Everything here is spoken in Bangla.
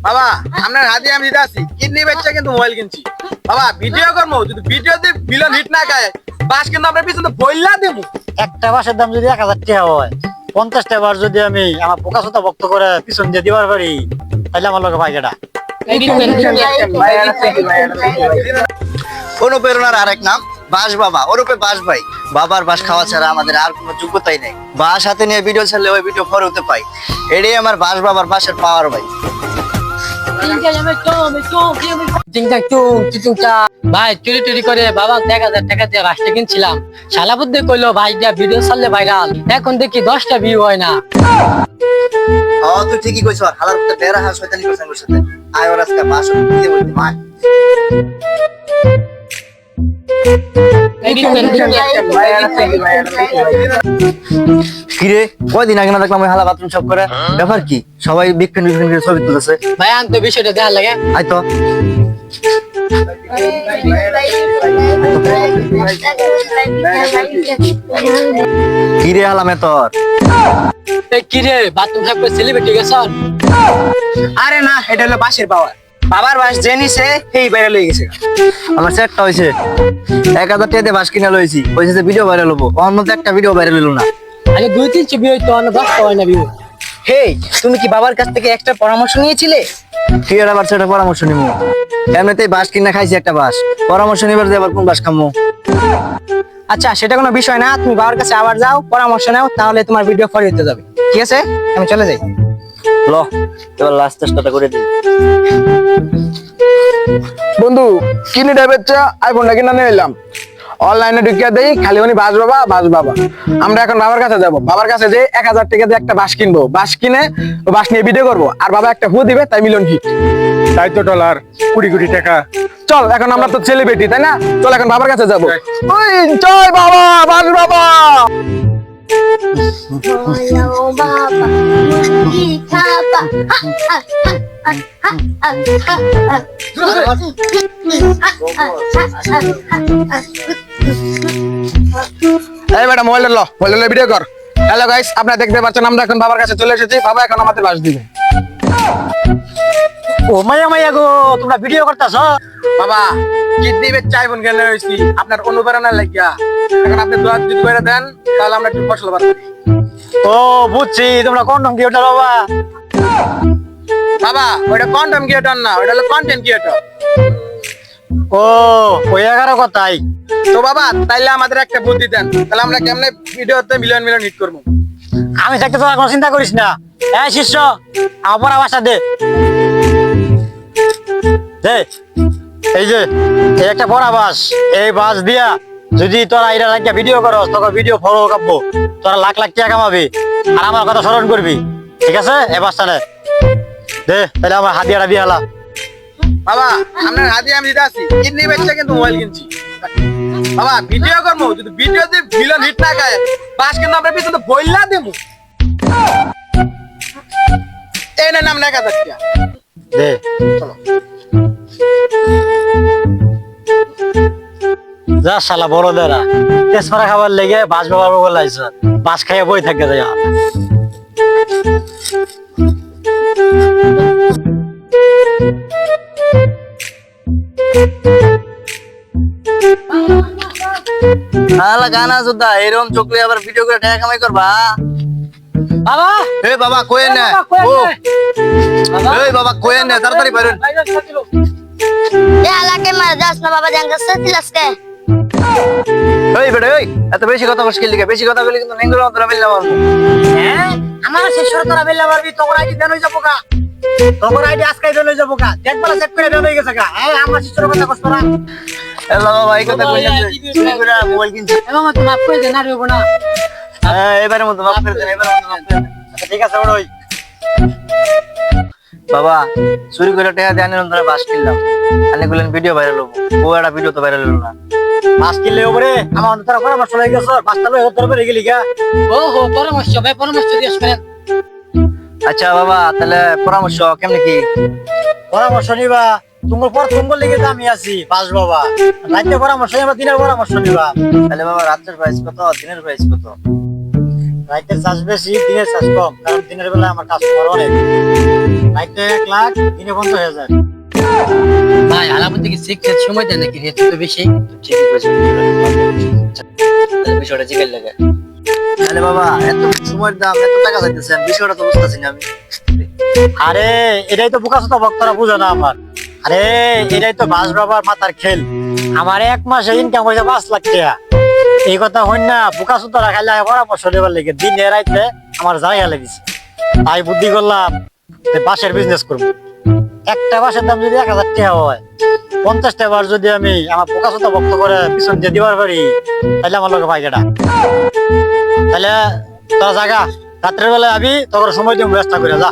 বাবা আপনার হাতে আমি দিতে আসি কিডনি বেচছে কিন্তু মোবাইল কিনছি বাবা ভিডিও করবো যদি ভিডিওতে বিলন হিট না খায় বাস কিন্তু আপনার পিছনে বইলা দেবো। একটা বাসের দাম যদি 1000 টাকা হয় 50টা বার যদি আমি আমার পোকাশোতা ভক্ত করে পিছন দিয়ে দিবার পারি তাহলে আমার লোক ভাইটা অনুপ্রেরণার আরেক নাম বাস বাবা ওরূপে বাস ভাই। বাবার বাস খাওয়া ছাড়া আমাদের আর কোনো যোগ্যতাই নেই। বাস হাতে নিয়ে ভিডিও ছাড়লে ওই ভিডিও ফর হতে পাই। এটাই আমার বাস বাবার বাসের পাওয়ার ভাই। ভাই চুরি টুরি করে বাবা 1000 টাকা দিয়ে বাসটা কিনছিলাম। শালা বুদ্ধি কইলো ভাই যা ভিডিও ছাড়লে ভাইরাল, এখন দেখি 10টা ভিউ হয় না। তুই ঠিকই কইছ, হালার মধ্যে বেড়া হাস শয়তানি করছেন ওর সাথে। আয় ওর আজকে বাস দিয়ে বলতে ভাই কিরে কয়দিন আগে না দেখলাম ওই হালা বাথরুম সব করে, ব্যাপার কি? সবাই বিগ ফ্যান করে ছবি তুলেছে। ভাই আনতে বিষয়টা দেখা লাগে। আয় তো কিরে হালামে তোর কিরে বাথরুম সব করে সেলিব্রিটি গেছ? আরে না এটা হলো বাসের পাওয়ার। বাবার বাস যে নিছে সেই বাইরে লয়ে গেছে। আমার সেটটা হয়েছে 1000 টাকা দিয়ে বাস কিনে লইছি, কইছে যে ভিডিও ভাইরাল হবো। অন্য তো একটা ভিডিও ভাইরাল হলো না। আরে 2-3 ভিউ হইতো, অন্য 10টা হয় না ভিউ। হেই তুমি কি বাবার কাছ থেকে একটা পরামর্শ নিয়েছিলে? কি আর আবার সেটা পরামর্শ নিবো? এমনিতেই বাস কিনে খাইছি একটা বাস, পরামর্শ নিবার যে আবার কোন বাস খামো? আচ্ছা সেটা কোনো বিষয় না, তুমি বাবার কাছে আবার যাও পরামর্শ নাও, তাহলে তোমার ভিডিও ফর হতে যাবে। ঠিক আছে আমি চলে যাই। ল এবার লাস্ট চেষ্টাটা করে দিই। বন্ধু কিনে ডেবেচ্ছে আইফোনটা কিনে নিয়ে এলাম। অনলাইনে ঢুকিয়ে দেই খালি উনি বাস বাবা বাস বাবা। আমরা এখন বাবার কাছে যাব, বাবার কাছে যে 1000 টাকা দিয়ে একটা বাস কিনবো, বাস কিনে বাস নিয়ে ভিডিও করবো, আর বাবা একটা ফু দিবে, তাই মিলন হিট। তাই তো ডলার 20 টাকা। চল এখন আমরা তো সেলিব্রিটি তাই না, চল এখন বাবার কাছে যাবো। ওই জয় বাবা বাস বাবা। বাবা মুরগি খাবা এই বেটা মোবাইল ভিডিও কর। হ্যালো গাইস, আপনারা দেখতে পাচ্ছেন আমরা এখন বাবার কাছে চলে এসেছি। বাবা এখন আমাদের বাস দিবে। ও মাইয়া মাইয়া গো, তোমরা ভিডিও করতেছ? বাবা কিডনি বেচছে আইফোন কেনা হয়েছি আপনার অনুপ্রেরণা লাগিয়া। এখন আপনি দোয়া যদি করে দেন তাহলে আমরা একটু ফসল পাবো। ও বুঝছি, তোমরা কন্ডম কি ওটা বাবা? বাবা ওইটা কন্টেন্ট ক্রিয়েটর না, ওইটা হলো কন্টেন্ট ক্রিয়েটর। ও ওই 11 কথাই। তো বাবা তাইলে আমাদের একটা বুদ্ধি দেন, তাহলে আমরা কেমনে ভিডিওতে মিলিয়ন মিলিয়ন হিট করবো। আমি থাকতে তোরা কোনো চিন্তা করিস না। এই শিষ্য আমার বাসা দে দে। এই যে এই একটা বড় বাস, এই বাস দিয়া যদি তোরা এটা লাগিয়া ভিডিও করস তখন ভিডিও ফলো কাটবো, তোরা লাখ লাখ টাকা কামাবি আর আমার কথা স্মরণ করবি। ঠিক আছে এই বাসটা নে দে, তাহলে আমার হাতিয়াটা দিয়ে হালা। বাবা আপনার হাতে আমি দিতে আসি কিডনি বেচছে কিন্তু মোবাইল কিনছি বাবা ভিডিও করবো যদি ভিডিওতে বিলন হিট না খায় বাস কিন্তু আপনার পিছনে বইলা দেবো। এই না নাম 1000 টাকা দে যা শালা বড় দেরা তেজপাতা খাবার লেগে বাস বাবার বলে আইছে, বাস খাইয়া বই থাকে যা। হালা গানা সুদা এরকম চোখলে আবার ভিডিও করে টাকা কামাই করবা? বাবা এ বাবা কোয়েন না ও এই বাবা কোয়েন না, তাড়াতাড়ি বাইরেন। এলাকে মারা যাস না বাবা, জাঙ্গাসে তিলাসকে। এই বেটা এই এত বেশি কথা মুশকিল লিখে, বেশি কথা বলে কিন্তু নেঙ্গুর মতো মিল না মারবো। হ্যাঁ আমার শিষ্যরা তোরা বেলা মারবি, তোমার আইডি দেন হয়ে যাবো কা, তোমার আইডি আজকাই দেন হয়ে যাবো কা, দেখবালা চেক করে দেন হয়ে গেছে কা। এই আমার শিষ্যরা কথা কষ্ট না। এলা বাবা এই কথা কই না, চুরি করে মোবাইল কিনছি। এবং তো মাফ করে দেন আর হইব না। হ্যাঁ এবারে মতো মাফ করে দেন, এবারে মতো মাফ করে দেন। আচ্ছা, ঠিক আছে ওই বাবা চুরি করে টাকা দিয়ে আনিলাম, ধরে বাস কিনলাম, আনি গুলেন ভিডিও ভাইরাল হবো। ও একটা ভিডিও তো ভাইরাল হলো না। বাস কিনলে ওপরে আমার তোরা পরামর্শ হয়ে গেছে, বাসটা লয়ে তোর উপরে গেলি গা। ও হো পরামর্শ ভাই, পরামর্শ দিস করেন। আচ্ছা বাবা তাহলে পরামর্শ কেমনে কি? পরামর্শ নিবা তোমার পর তোমার লেগে তো আমি আছি বাস বাবা, রাজ্য পরামর্শ নিবা, দিনের পরামর্শ নিবা। তাহলে বাবা রাতের প্রাইস কত, দিনের প্রাইস কত? রাইতের চাষ বেশি, দিনের চাষ কম, কারণ দিনের বেলায় আমার কাস্টমার অনেক। রাইতে 1 লাখ, দিনে 50,000। ভাই আলাপুর থেকে শিখতে সময় দেয় নাকি রেট তো বেশি? ঠিকই কইছো, বিষয়টা জিজ্ঞেস লাগে। তাহলে বাবা এত সময়ের দাম, এত টাকা চাইতেছেন, বিষয়টা তো বুঝতেছি না আমি। আরে এটাই তো বোকাচোদা ভক্তরা বুঝে না আমার। আরে এটাই তো বাস বাবার মাথার খেল। আমার 1 মাসে ইনকাম হয়েছে 5 লাখ টাকা। এই কথা হইন না বোকাচোদারা খাইলে পরামর্শ দেবার লেগে দিনে রাইতে আমার জায়গা লেগেছে। তাই বুদ্ধি করলাম যে বাসের বিজনেস করবো। একটা বাসের দাম যদি 1,000 টাকা হয়, 50টা বার যদি আমি আমার বোকাচোদা ভক্ত করে পিছন দিয়ে দিবার পারি, তাহলে আমার লোক পাইকাটা। তাহলে তোরা জাগা, রাত্রের বেলায় আমি তোর সময় দিয়ে ব্যস্ত করে যা।